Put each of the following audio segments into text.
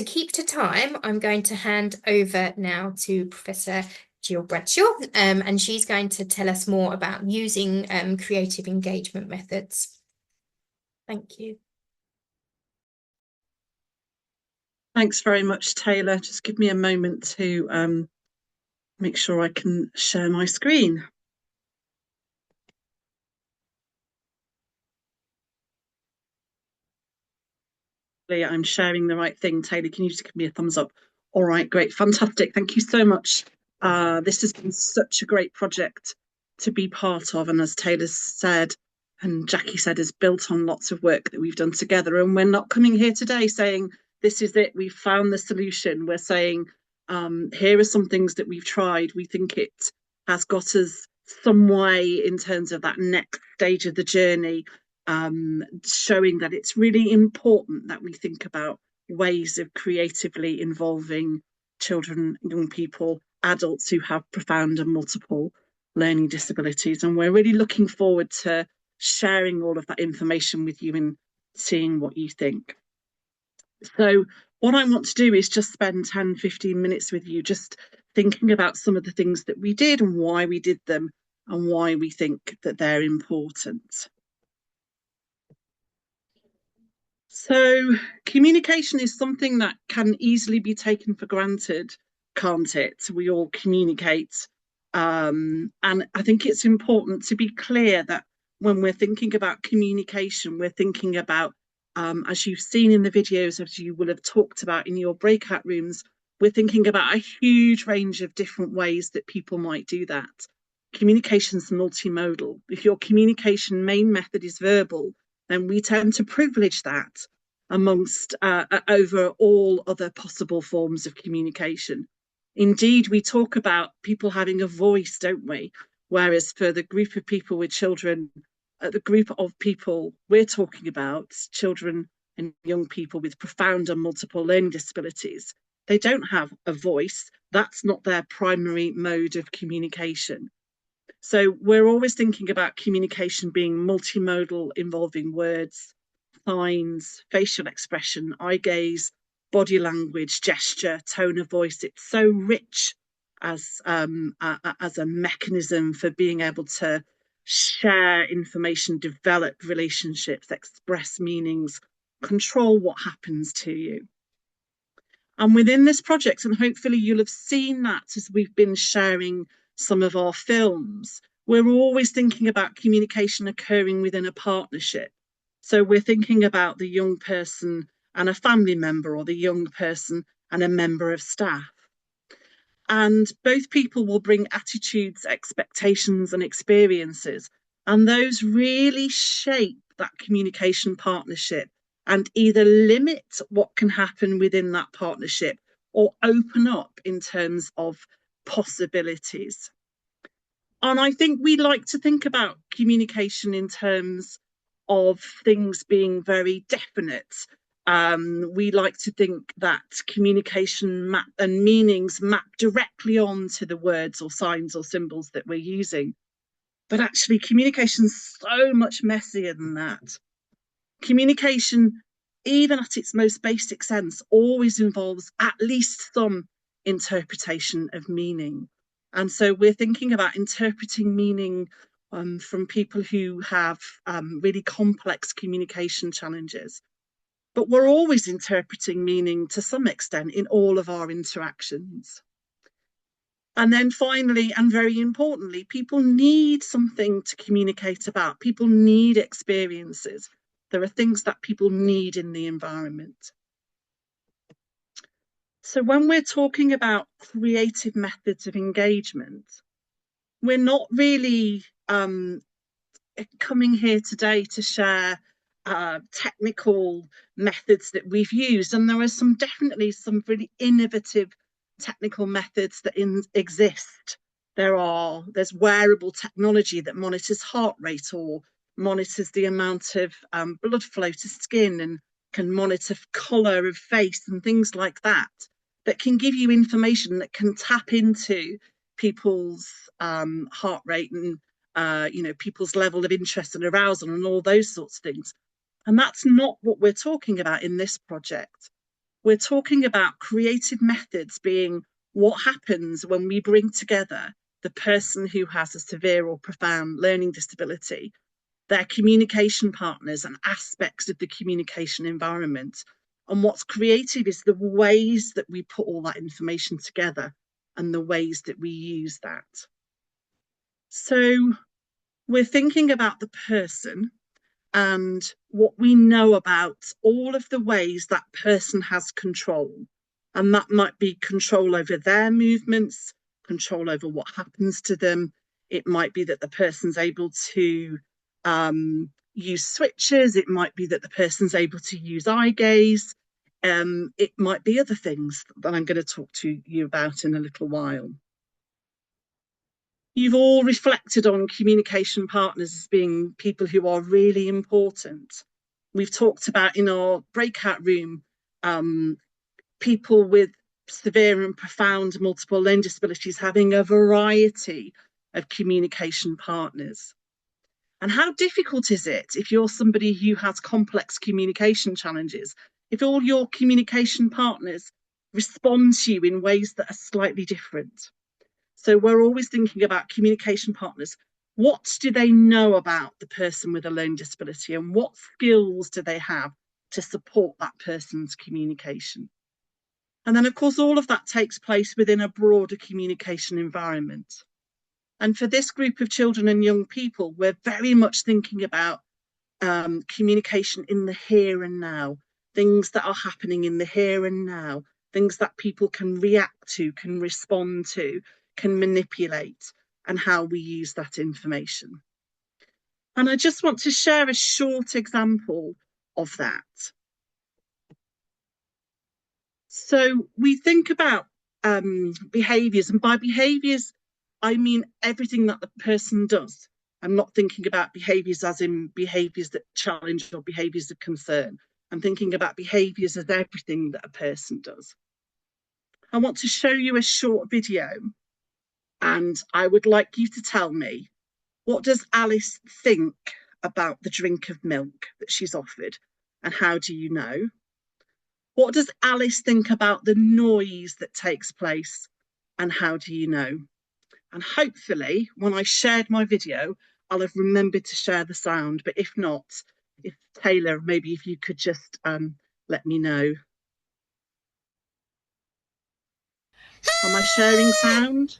to keep to time, I'm going to hand over now to Professor Jill Bradshaw, and she's going to tell us more about using creative engagement methods. Thank you. Thanks very much, Taylor. Just give me a moment to make sure I can share my screen. I'm sharing the right thing. Taylor, can you just give me a thumbs up? All right, great, fantastic. Thank you so much. This has been such a great project to be part of. And as Taylor said, and Jackie said, is built on lots of work that we've done together. And we're not coming here today saying, this is it, we've found the solution. We're saying, here are some things that we've tried. We think it has got us some way in terms of that next stage of the journey, showing that it's really important that we think about ways of creatively involving children, young people, adults who have profound and multiple learning disabilities. And we're really looking forward to sharing all of that information with you and seeing what you think. So what I want to do is just spend 10-15 minutes with you just thinking about some of the things that we did and why we did them and why we think that they're important. So communication is something that can easily be taken for granted, can't it? We all communicate. And I think it's important to be clear that when we're thinking about communication, we're thinking about, as you've seen in the videos, as you will have talked about in your breakout rooms, we're thinking about a huge range of different ways that people might do that. Communication's multimodal. If your communication main method is verbal, then we tend to privilege that amongst over all other possible forms of communication. Indeed, we talk about people having a voice, don't we? Whereas for the group of people with children, the group of people we're talking about, children and young people with profound and multiple learning disabilities, they don't have a voice. That's not their primary mode of communication. So we're always thinking about communication being multimodal, involving words, signs, facial expression, eye gaze, body language, gesture, tone of voice. It's so rich as a mechanism for being able to share information, develop relationships, express meanings, control what happens to you. And within this project, and hopefully you'll have seen that as we've been sharing some of our films, we're always thinking about communication occurring within a partnership. So we're thinking about the young person and a family member, or the young person and a member of staff. And both people will bring attitudes, expectations, and experiences. And those really shape that communication partnership and either limit what can happen within that partnership or open up in terms of possibilities. And I think we like to think about communication in terms of things being very definite. We like to think that communication map and meanings map directly onto the words or signs or symbols that we're using. But actually, communication's so much messier than that. Communication, even at its most basic sense, always involves at least some interpretation of meaning. And so we're thinking about interpreting meaning from people who have really complex communication challenges. But we're always interpreting meaning to some extent in all of our interactions. And then finally, and very importantly, people need something to communicate about. People need experiences. There are things that people need in the environment. So when we're talking about creative methods of engagement, we're not really coming here today to share technical methods that we've used. And there are definitely some really innovative technical methods that exist. There's wearable technology that monitors heart rate or monitors the amount of blood flow to skin and can monitor colour of face and things like that, that can give you information that can tap into people's heart rate and people's level of interest and arousal and all those sorts of things. And that's not what we're talking about in this project. we're talking about creative methods being what happens when we bring together the person who has a severe or profound learning disability, their communication partners and aspects of the communication environment. And what's creative is the ways that we put all that information together and the ways that we use that. So we're thinking about the person and what we know about all of the ways that person has control. And that might be control over their movements, control over what happens to them. It might be that the person's able to use switches. It might be that the person's able to use eye gaze. It might be other things that I'm going to talk to you about in a little while. You've all reflected on communication partners as being people who are really important. We've talked about in our breakout room, people with severe and profound multiple learning disabilities having a variety of communication partners. And how difficult is it if you're somebody who has complex communication challenges, if all your communication partners respond to you in ways that are slightly different? So we're always thinking about communication partners. What do they know about the person with a learning disability, and what skills do they have to support that person's communication? And then, of course, all of that takes place within a broader communication environment. And for this group of children and young people, we're very much thinking about communication in the here and now, things that are happening in the here and now, things that people can react to, can respond to, can manipulate, and how we use that information. And I just want to share a short example of that. So we think about behaviours, and by behaviours, I mean everything that the person does. I'm not thinking about behaviours as in behaviours that challenge or behaviours of concern. I'm thinking about behaviours as everything that a person does. I want to show you a short video, and I would like you to tell me, what does Alice think about the drink of milk that she's offered, and how do you know? What does Alice think about the noise that takes place, and how do you know? And hopefully, when I shared my video, I'll have remembered to share the sound. But if not, if Taylor, maybe if you could just let me know. Am I sharing sound?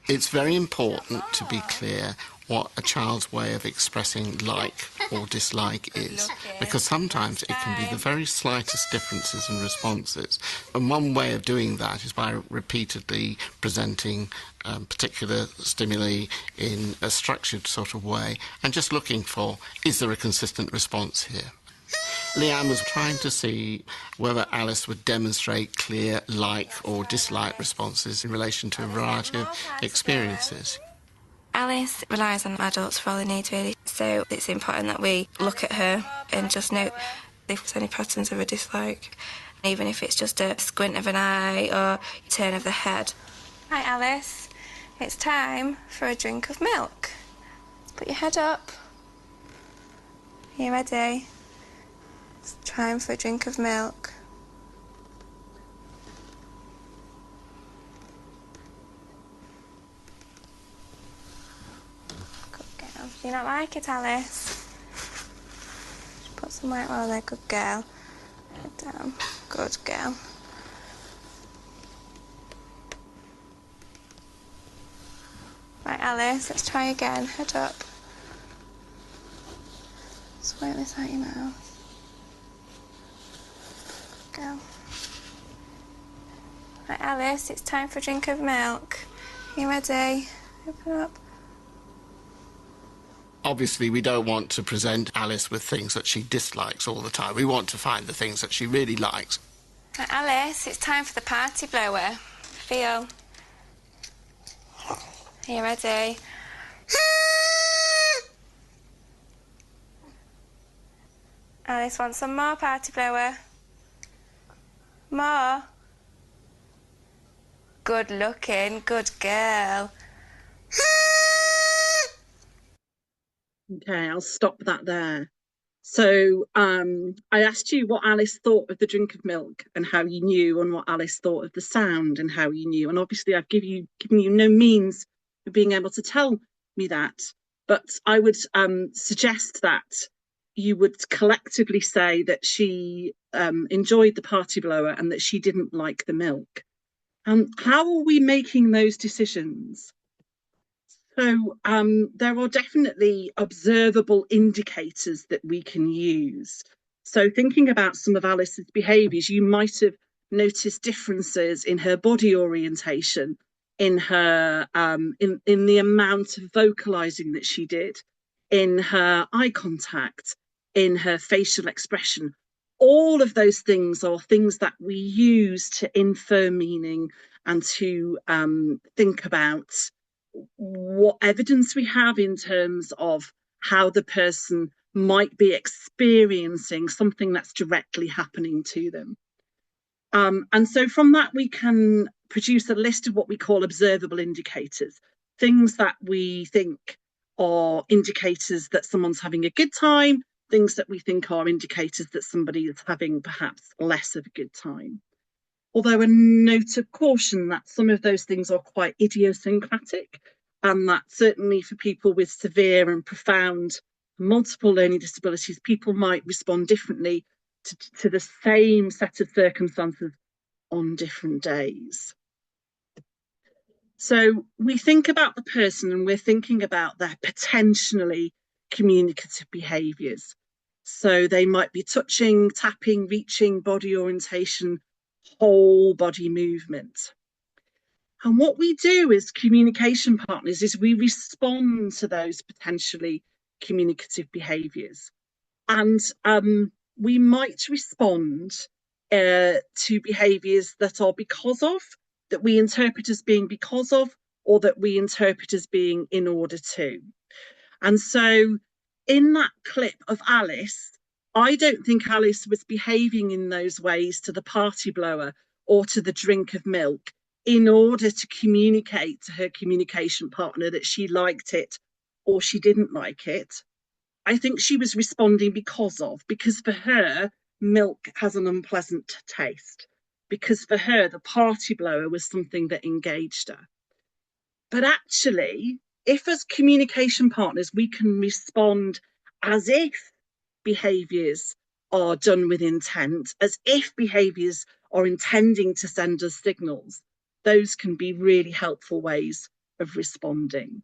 It's very important to be clear what a child's way of expressing like or dislike is, because sometimes it can be the very slightest differences in responses. And one way of doing that is by repeatedly presenting particular stimuli in a structured sort of way and just looking for, is there a consistent response here? Leanne was trying to see whether Alice would demonstrate clear like or dislike responses in relation to a variety of experiences. Alice relies on adults for all her needs, really, so it's important that we look at her and just note if there's any patterns of a dislike, even if it's just a squint of an eye or turn of the head. Right, Alice, it's time for a drink of milk. Put your head up. Are you ready? It's time for a drink of milk. Good girl. Do you not like it, Alice? Just put some white roll there. Good girl. Head down. Good girl. Right, Alice, let's try again. Head up. Squirt this out your mouth. Go. Right, Alice, it's time for a drink of milk. You ready? Open up. Obviously, we don't want to present Alice with things that she dislikes all the time. We want to find the things that she really likes. Right, Alice, it's time for the party blower. Feel. Are you ready? Alice wants some more party blower. More. Good looking, good girl. Okay, I'll stop that there. So I asked you what Alice thought of the drink of milk and how you knew, and what Alice thought of the sound and how you knew. And obviously I've given you no means of being able to tell me that. But I would suggest that you would collectively say that she enjoyed the party blower and that she didn't like the milk. How are we making those decisions? So there are definitely observable indicators that we can use. So thinking about some of Alice's behaviours, you might have noticed differences in her body orientation, in her in the amount of vocalising that she did, in her eye contact, in her facial expression. All of those things are things that we use to infer meaning and to think about what evidence we have in terms of how the person might be experiencing something that's directly happening to them. And so from that, we can produce a list of what we call observable indicators, things that we think are indicators that someone's having a good time, things that we think are indicators that somebody is having perhaps less of a good time. Although a note of caution that some of those things are quite idiosyncratic, and that certainly for people with severe and profound multiple learning disabilities, people might respond differently to the same set of circumstances on different days. So we think about the person and we're thinking about their potentially communicative behaviours. So they might be touching, tapping, reaching, body orientation, whole body movement. And what we do as communication partners is we respond to those potentially communicative behaviours. And we might respond to behaviours that are because of, that we interpret as being because of, or that we interpret as being in order to. And so in that clip of Alice, I don't think Alice was behaving in those ways to the party blower or to the drink of milk in order to communicate to her communication partner that she liked it or she didn't like it. I think she was responding because for her, milk has an unpleasant taste. Because for her, the party blower was something that engaged her. But actually, if as communication partners, we can respond as if behaviours are done with intent, as if behaviours are intending to send us signals, those can be really helpful ways of responding.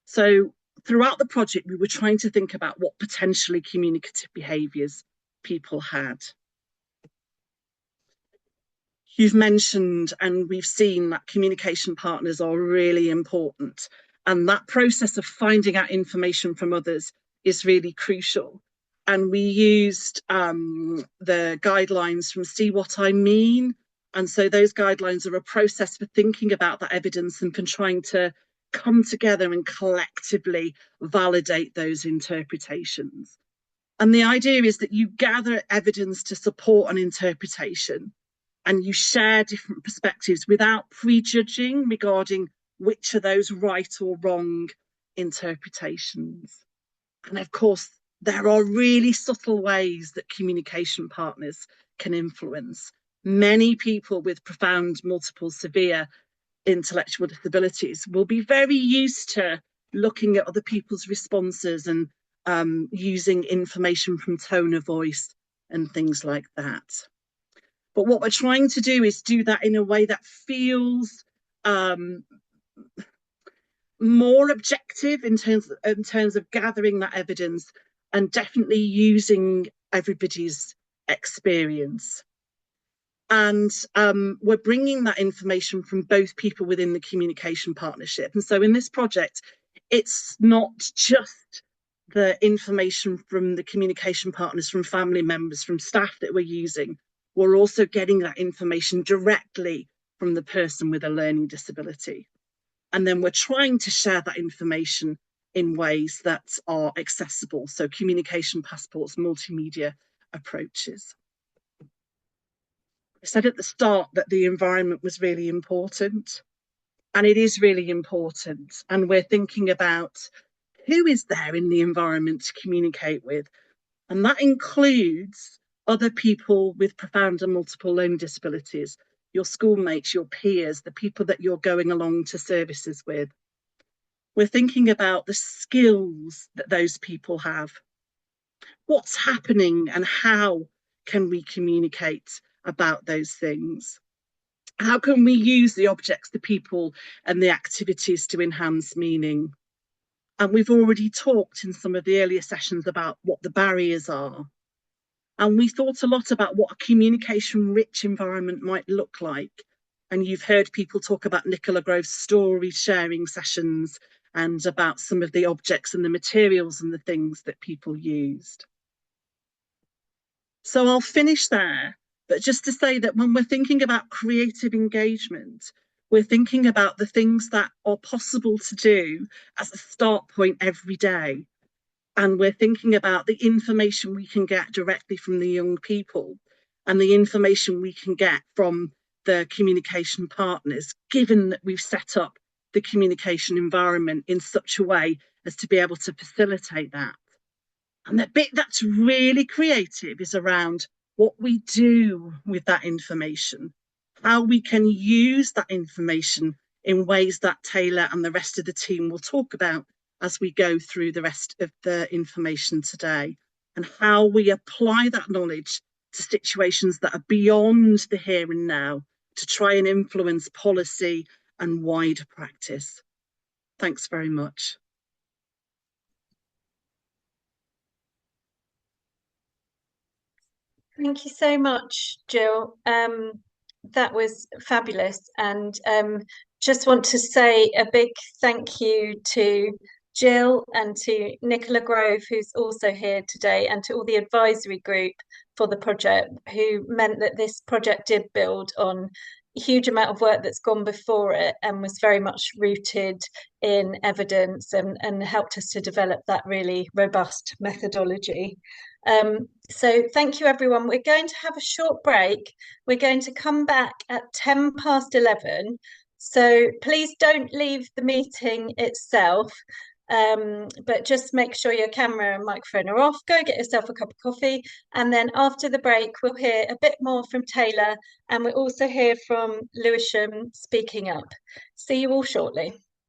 So throughout the project, we were trying to think about what potentially communicative behaviours people had. You've mentioned, and we've seen, that communication partners are really important. And that process of finding out information from others is really crucial. And we used the guidelines from See What I Mean. And so those guidelines are a process for thinking about that evidence and for trying to come together and collectively validate those interpretations. And the idea is that you gather evidence to support an interpretation and you share different perspectives without prejudging regarding which are those right or wrong interpretations. And of course, there are really subtle ways that communication partners can influence. Many people with profound, multiple, severe intellectual disabilities will be very used to looking at other people's responses and using information from tone of voice and things like that. But what we're trying to do is do that in a way that feels more objective in terms of gathering that evidence and definitely using everybody's experience. And we're bringing that information from both people within the communication partnership. And so in this project, it's not just the information from the communication partners, from family members, from staff that we're using. We're also getting that information directly from the person with a learning disability. And then we're trying to share that information in ways that are accessible. So communication passports, multimedia approaches. I said at the start that the environment was really important, and it is really important. And we're thinking about who is there in the environment to communicate with. And that includes other people with profound and multiple learning disabilities, your schoolmates, your peers, the people that you're going along to services with. We're thinking about the skills that those people have. What's happening and how can we communicate about those things? How can we use the objects, the people, and the activities to enhance meaning? And we've already talked in some of the earlier sessions about what the barriers are. And we thought a lot about what a communication-rich environment might look like. And you've heard people talk about Nicola Grove's story sharing sessions and about some of the objects and the materials and the things that people used. So I'll finish there, but just to say that when we're thinking about creative engagement, we're thinking about the things that are possible to do as a start point every day. And we're thinking about the information we can get directly from the young people and the information we can get from the communication partners, given that we've set up the communication environment in such a way as to be able to facilitate that. And the bit that's really creative is around what we do with that information, how we can use that information in ways that Taylor and the rest of the team will talk about as we go through the rest of the information today, and how we apply that knowledge to situations that are beyond the here and now to try and influence policy and wider practice. Thanks very much. Thank you so much, Jill. That was fabulous. And just want to say a big thank you to Jill and to Nicola Grove, who's also here today, and to all the advisory group for the project, who meant that this project did build on a huge amount of work that's gone before it and was very much rooted in evidence and helped us to develop that really robust methodology. So thank you, everyone. We're going to have a short break. We're going to come back at 10 past 11. So please don't leave the meeting itself, but just make sure your camera and microphone are off. Go get yourself a cup of coffee. And then after the break, we'll hear a bit more from Taylor, and we'll also hear from Lewisham speaking up. See you all shortly.